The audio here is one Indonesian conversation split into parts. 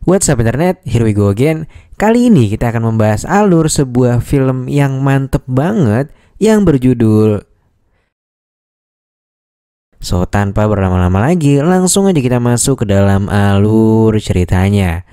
What's up internet, here we go again. Kali ini kita akan membahas alur sebuah film yang mantep banget yang berjudul. So tanpa berlama-lama lagi, langsung aja kita masuk ke dalam alur ceritanya.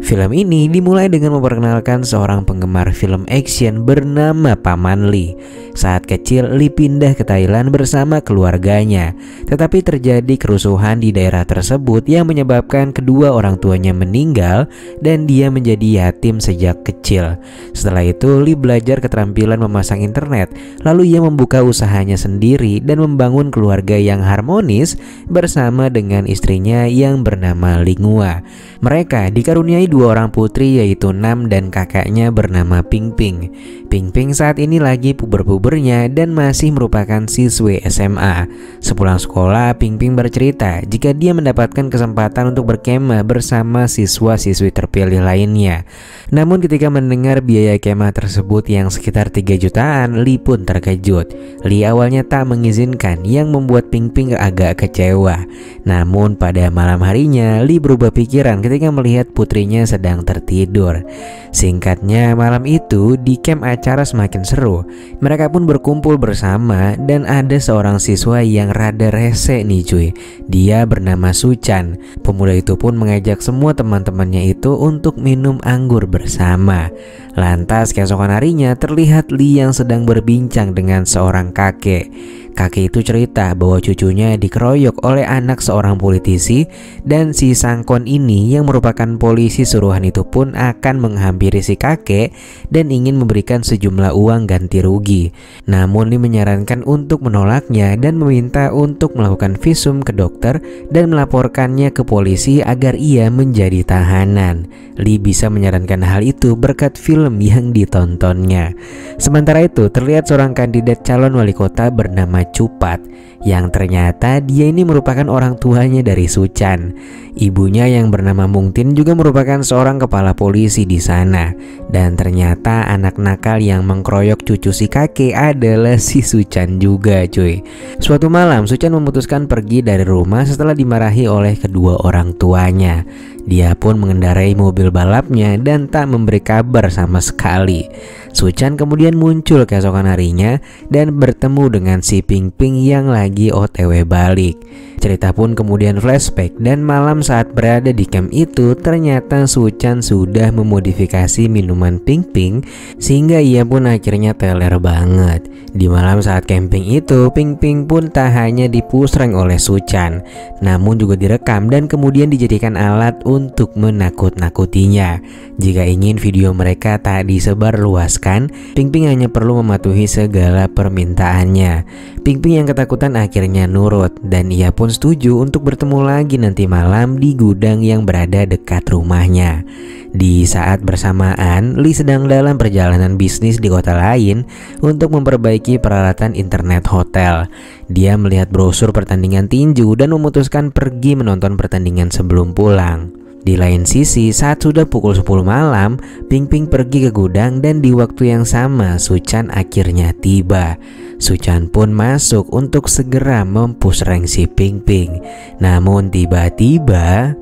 Film ini dimulai dengan memperkenalkan seorang penggemar film action bernama Paman Lee. Saat kecil, Lee pindah ke Thailand bersama keluarganya. Tetapi terjadi kerusuhan di daerah tersebut yang menyebabkan kedua orang tuanya meninggal dan dia menjadi yatim sejak kecil. Setelah itu, Lee belajar keterampilan memasang internet. Lalu ia membuka usahanya sendiri dan membangun keluarga yang harmonis bersama dengan istrinya yang bernama Lingua. Mereka dikaruniai dua orang putri yaitu Nam dan kakaknya bernama Ping Ping. Ping Ping saat ini lagi puber-pubernya dan masih merupakan siswi SMA. Sepulang sekolah, Ping Ping bercerita jika dia mendapatkan kesempatan untuk berkemah bersama siswa-siswi terpilih lainnya. Namun ketika mendengar biaya kemah tersebut yang sekitar 3 jutaan, Lee pun terkejut. Lee awalnya tak mengizinkan yang membuat Ping Ping agak kecewa. Namun pada malam harinya, Lee berubah pikiran ketika melihat putrinya sedang tertidur. Singkatnya, malam itu di camp acara semakin seru. Mereka pun berkumpul bersama dan ada seorang siswa yang rada rese nih cuy. Dia bernama Suchan. Pemuda itu pun mengajak semua teman-temannya itu untuk minum anggur bersama. Lantas keesokan harinya terlihat Lee yang sedang berbincang dengan seorang kakek. Kakek itu cerita bahwa cucunya dikeroyok oleh anak seorang politisi dan si Sangkon ini yang merupakan polisi suruhan itu pun akan menghampiri si kakek dan ingin memberikan sejumlah uang ganti rugi. Namun Lee menyarankan untuk menolaknya dan meminta untuk melakukan visum ke dokter dan melaporkannya ke polisi agar ia menjadi tahanan. Lee bisa menyarankan hal itu berkat film yang ditontonnya. Sementara itu terlihat seorang kandidat calon wali kota bernama Cupat yang ternyata dia ini merupakan orang tuanya dari Suchan. Ibunya yang bernama Mungtin juga merupakan seorang kepala polisi di sana. Dan ternyata anak nakal yang mengkeroyok cucu si kakek adalah si Suchan juga cuy. Suatu malam Suchan memutuskan pergi dari rumah setelah dimarahi oleh kedua orang tuanya. Dia pun mengendarai mobil balapnya dan tak memberi kabar sama sekali. Suchan kemudian muncul keesokan harinya dan bertemu dengan si Ping Ping yang lagi OTW balik. Cerita pun kemudian flashback dan malam saat berada di camp itu ternyata Suchan sudah memodifikasi minuman Ping Ping sehingga ia pun akhirnya teler banget. Di malam saat camping itu Ping Ping pun tak hanya dipusreng oleh Suchan namun juga direkam dan kemudian dijadikan alat untuk menakut-nakutinya. Jika ingin video mereka tak disebar luaskan, Ping Ping hanya perlu mematuhi segala permintaannya. Ping Ping yang ketakutan akhirnya nurut dan ia pun setuju untuk bertemu lagi nanti malam di gudang yang berada dekat rumahnya. Di saat bersamaan, Lee sedang dalam perjalanan bisnis di kota lain untuk memperbaiki peralatan internet hotel. Dia melihat brosur pertandingan tinju dan memutuskan pergi menonton pertandingan sebelum pulang. Di lain sisi, saat sudah pukul 10 malam, Ping Ping pergi ke gudang dan di waktu yang sama Suchan akhirnya tiba. Suchan pun masuk untuk segera mempusreng si Ping Ping. Namun tiba-tiba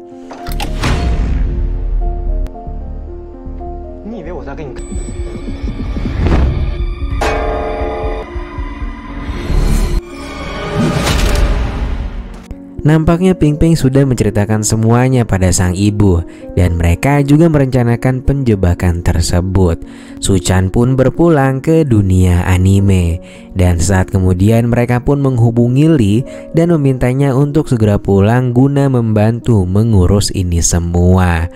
nampaknya Ping Ping sudah menceritakan semuanya pada sang ibu dan mereka juga merencanakan penjebakan tersebut. Suchan pun berpulang ke dunia anime dan saat kemudian mereka pun menghubungi Lee dan memintanya untuk segera pulang guna membantu mengurus ini semua.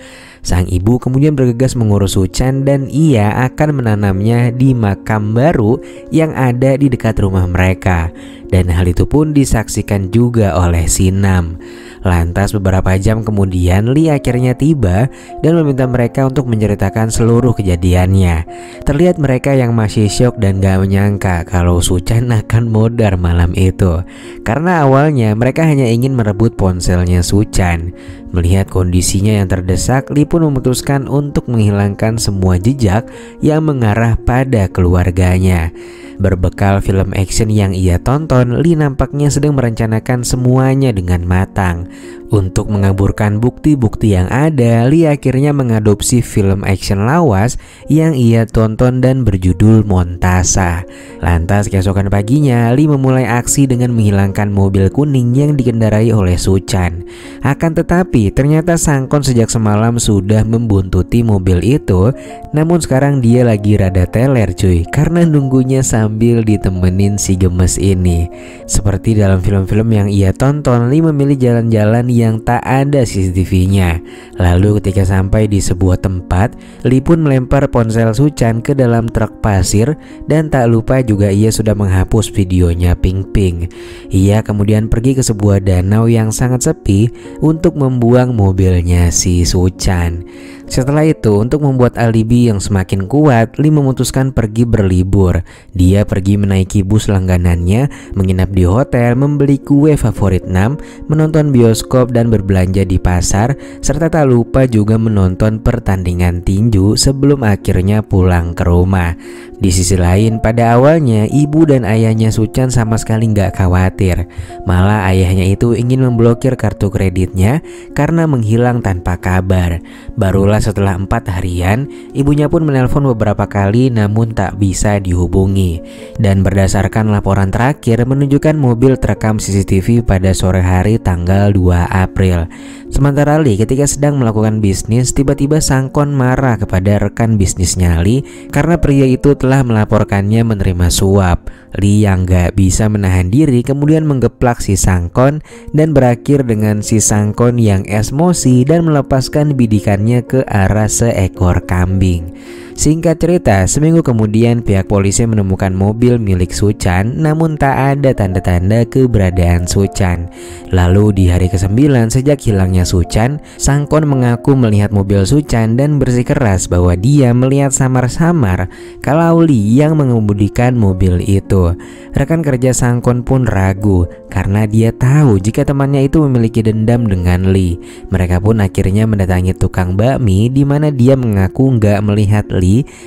Sang ibu kemudian bergegas mengurus Suchan dan ia akan menanamnya di makam baru yang ada di dekat rumah mereka. Dan hal itu pun disaksikan juga oleh si Nam. Lantas beberapa jam kemudian Lee akhirnya tiba dan meminta mereka untuk menceritakan seluruh kejadiannya. Terlihat mereka yang masih syok dan gak menyangka kalau Suchan akan modar malam itu. Karena awalnya mereka hanya ingin merebut ponselnya Suchan. Melihat kondisinya yang terdesak, Lee pun memutuskan untuk menghilangkan semua jejak yang mengarah pada keluarganya. Berbekal film action yang ia tonton, Lee nampaknya sedang merencanakan semuanya dengan matang. Untuk mengaburkan bukti-bukti yang ada, Lee akhirnya mengadopsi film action lawas yang ia tonton dan berjudul Montasa. Lantas keesokan paginya, Lee memulai aksi dengan menghilangkan mobil kuning yang dikendarai oleh Suchan. Akan tetapi ternyata Sangkon sejak semalam sudah membuntuti mobil itu. Namun sekarang dia lagi rada teler cuy, karena nunggunya sambil ditemenin si gemes ini. Seperti dalam film-film yang ia tonton, Lee memilih jalan-jalan yang tak ada CCTV-nya. Lalu ketika sampai di sebuah tempat, Lee pun melempar ponsel Suchan ke dalam truk pasir. Dan tak lupa juga ia sudah menghapus videonya Ping Ping. Ia kemudian pergi ke sebuah danau yang sangat sepi untuk membuang mobilnya si Suchan. Setelah itu, untuk membuat alibi yang semakin kuat, Lee memutuskan pergi berlibur. Dia pergi menaiki bus langganannya, menginap di hotel, membeli kue favorit Nam, menonton bioskop dan berbelanja di pasar, serta tak lupa juga menonton pertandingan tinju sebelum akhirnya pulang ke rumah. Di sisi lain, pada awalnya ibu dan ayahnya Suchan sama sekali nggak khawatir. Malah ayahnya itu ingin memblokir kartu kreditnya karena menghilang tanpa kabar. Barulah setelah 4 harian, ibunya pun menelpon beberapa kali namun tak bisa dihubungi. Dan berdasarkan laporan terakhir menunjukkan mobil terekam CCTV pada sore hari tanggal 2 April. Sementara Lee ketika sedang melakukan bisnis, tiba-tiba Sangkon marah kepada rekan bisnisnya Lee karena pria itu telah melaporkannya menerima suap. Lee yang gak bisa menahan diri kemudian menggeplak si Sangkon dan berakhir dengan si Sangkon yang emosi dan melepaskan bidikannya ke arah seekor kambing. Singkat cerita, seminggu kemudian pihak polisi menemukan mobil milik Suchan, namun tak ada tanda-tanda keberadaan Suchan. Lalu di hari ke-9 sejak hilangnya Suchan, Sangkon mengaku melihat mobil Suchan dan bersikeras bahwa dia melihat samar-samar kalau Lee yang mengemudikan mobil itu. Rekan kerja Sangkon pun ragu karena dia tahu jika temannya itu memiliki dendam dengan Lee. Mereka pun akhirnya mendatangi tukang bakmi di mana dia mengaku nggak melihat Lee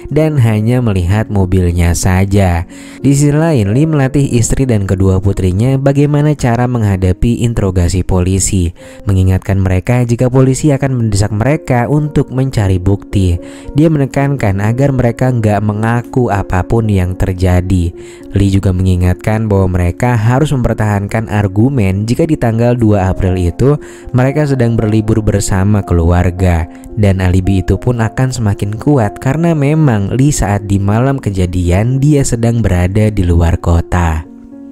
dan hanya melihat mobilnya saja. Di sisi lain, Lee melatih istri dan kedua putrinya bagaimana cara menghadapi interogasi polisi, mengingatkan mereka jika polisi akan mendesak mereka untuk mencari bukti. Dia menekankan agar mereka nggak mengaku apapun yang terjadi. Lee juga mengingatkan bahwa mereka harus mempertahankan argumen jika di tanggal 2 April itu mereka sedang berlibur bersama keluarga. Dan alibi itu pun akan semakin kuat karena memang Lee saat di malam kejadian dia sedang berada di luar kota.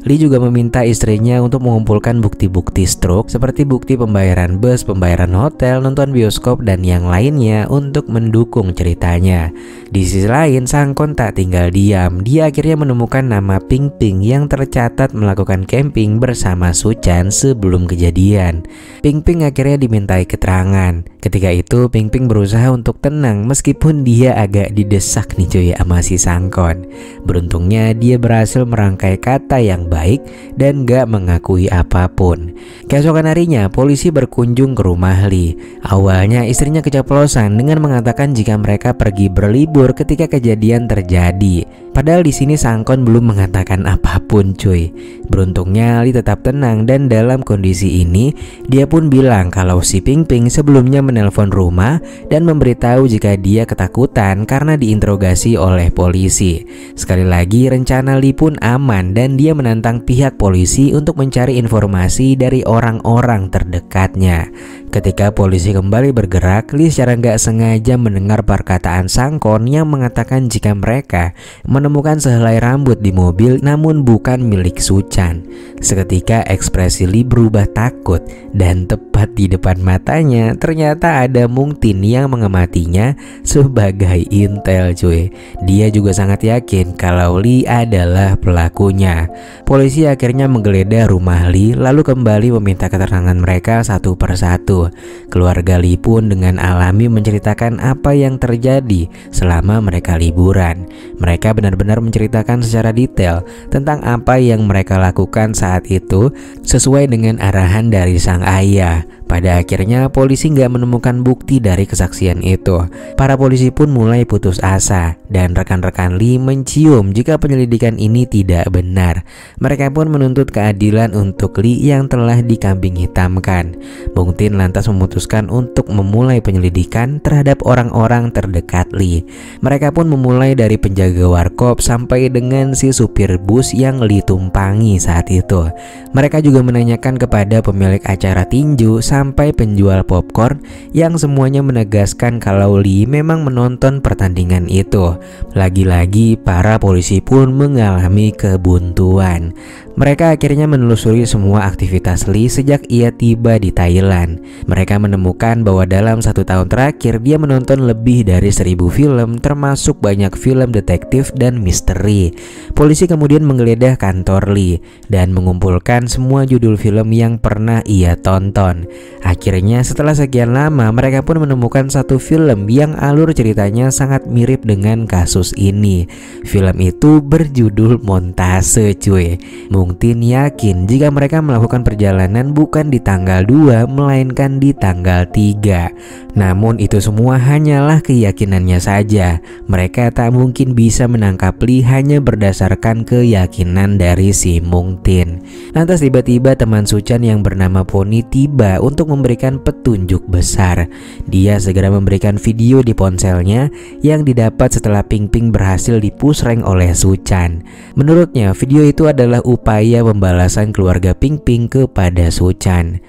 Lee juga meminta istrinya untuk mengumpulkan bukti-bukti stroke seperti bukti pembayaran bus, pembayaran hotel, nonton bioskop, dan yang lainnya untuk mendukung ceritanya. Di sisi lain, Sangkon tak tinggal diam. Dia akhirnya menemukan nama Ping Ping yang tercatat melakukan camping bersama Suchan sebelum kejadian. Ping Ping akhirnya dimintai keterangan. Ketika itu Ping Ping berusaha untuk tenang meskipun dia agak didesak nih cuy sama si Sangkon. Beruntungnya dia berhasil merangkai kata yang baik dan gak mengakui apapun. Keesokan harinya polisi berkunjung ke rumah Lee. Awalnya istrinya keceplosan dengan mengatakan jika mereka pergi berlibur ketika kejadian terjadi. Padahal di sini Sangkon belum mengatakan apapun cuy. Beruntungnya Lee tetap tenang dan dalam kondisi ini dia pun bilang kalau si Ping Ping sebelumnya menelpon rumah dan memberitahu jika dia ketakutan karena diinterogasi oleh polisi. Sekali lagi rencana Lee pun aman dan dia menantang pihak polisi untuk mencari informasi dari orang-orang terdekatnya. Ketika polisi kembali bergerak, Lee secara nggak sengaja mendengar perkataan Sangkon yang mengatakan jika mereka menemukan sehelai rambut di mobil namun bukan milik Suchan. Seketika ekspresi Lee berubah takut dan tepat di depan matanya ternyata ada Mung Tin yang mengamatinya sebagai intel cuy. Dia juga sangat yakin kalau Lee adalah pelakunya. Polisi akhirnya menggeledah rumah Lee lalu kembali meminta keterangan mereka satu persatu. Keluarga Lee pun dengan alami menceritakan apa yang terjadi selama mereka liburan. Mereka benar-benar menceritakan secara detail tentang apa yang mereka lakukan saat itu sesuai dengan arahan dari sang ayah. Pada akhirnya polisi nggak menemukan bukti dari kesaksian itu. Para polisi pun mulai putus asa dan rekan-rekan Lee mencium jika penyelidikan ini tidak benar. Mereka pun menuntut keadilan untuk Lee yang telah dikambing hitamkan. Mung Tin lantas memutuskan untuk memulai penyelidikan terhadap orang-orang terdekat Lee. Mereka pun memulai dari penjaga warkop sampai dengan si supir bus yang Lee tumpangi saat itu. Mereka juga menanyakan kepada pemilik acara tinju sampai penjual popcorn yang semuanya menegaskan kalau Lee memang menonton pertandingan itu. Lagi-lagi para polisi pun mengalami kebuntuan. Mereka akhirnya menelusuri semua aktivitas Lee sejak ia tiba di Thailand. Mereka menemukan bahwa dalam 1 tahun terakhir dia menonton lebih dari 1000 film termasuk banyak film detektif dan misteri. Polisi kemudian menggeledah kantor Lee dan mengumpulkan semua judul film yang pernah ia tonton. Akhirnya setelah sekian lama mereka pun menemukan satu film yang alur ceritanya sangat mirip dengan kasus ini. Film itu berjudul Montase cuy. Mung Tin yakin jika mereka melakukan perjalanan bukan di tanggal 2 melainkan di tanggal 3. Namun itu semua hanyalah keyakinannya saja. Mereka tak mungkin bisa menangkap Lee hanya berdasarkan keyakinan dari si Mung Tin. Lantas tiba-tiba teman Suchan yang bernama Pony tiba untuk memberikan petunjuk besar. Dia segera memberikan video di ponselnya yang didapat setelah Ping Ping berhasil di-push rank oleh Suchan. Menurutnya video itu adalah upaya pembalasan keluarga Ping Ping kepada Suchan.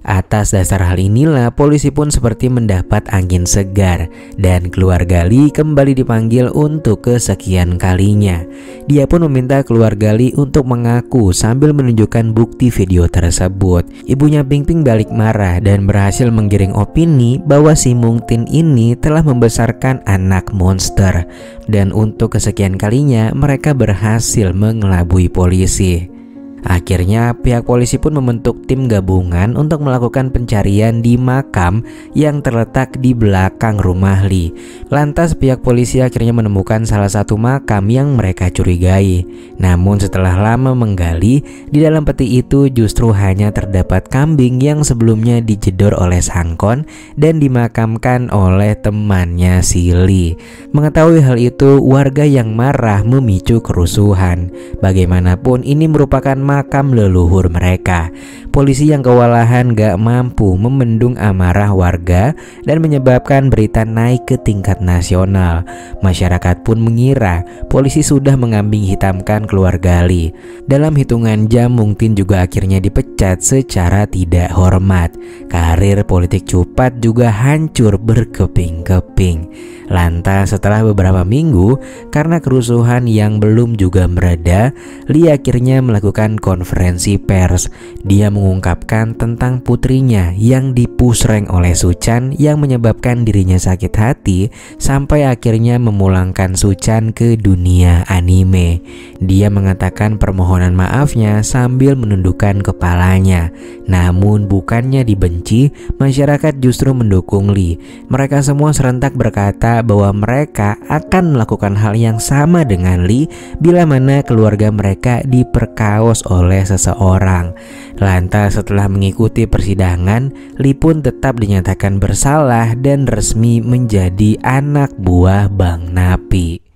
Atas dasar hal inilah polisi pun seperti mendapat angin segar dan keluarga Lee kembali dipanggil untuk kesekian kalinya. Dia pun meminta keluarga Lee untuk mengaku sambil menunjukkan bukti video tersebut. Ibunya Ping Ping balik marah dan berhasil menggiring opini bahwa si Mung Tin ini telah membesarkan anak monster. Dan untuk kesekian kalinya mereka berhasil mengelabui polisi. Akhirnya pihak polisi pun membentuk tim gabungan untuk melakukan pencarian di makam yang terletak di belakang rumah Lee. Lantas pihak polisi akhirnya menemukan salah satu makam yang mereka curigai. Namun setelah lama menggali, di dalam peti itu justru hanya terdapat kambing yang sebelumnya dijedor oleh Sangkon dan dimakamkan oleh temannya si Lee. Mengetahui hal itu, warga yang marah memicu kerusuhan. Bagaimanapun ini merupakan makam leluhur mereka. Polisi yang kewalahan gak mampu membendung amarah warga dan menyebabkan berita naik ke tingkat nasional. Masyarakat pun mengira polisi sudah mengambing hitamkan keluarga Lee. Dalam hitungan jam Mung Tin juga akhirnya dipecat secara tidak hormat. Karir politik Cupat juga hancur berkeping-keping. Lantas setelah beberapa minggu, karena kerusuhan yang belum juga mereda, Lee akhirnya melakukan konferensi pers. Dia mengungkapkan tentang putrinya yang di-push rank oleh Suchan yang menyebabkan dirinya sakit hati sampai akhirnya memulangkan Suchan ke dunia anime. Dia mengatakan permohonan maafnya sambil menundukkan kepalanya. Namun bukannya dibenci, masyarakat justru mendukung Lee. Mereka semua serentak berkata bahwa mereka akan melakukan hal yang sama dengan Lee bila mana keluarga mereka diperkaos oleh seseorang. Lantas setelah mengikuti persidangan, Lee pun tetap dinyatakan bersalah dan resmi menjadi anak buah Bang Napi.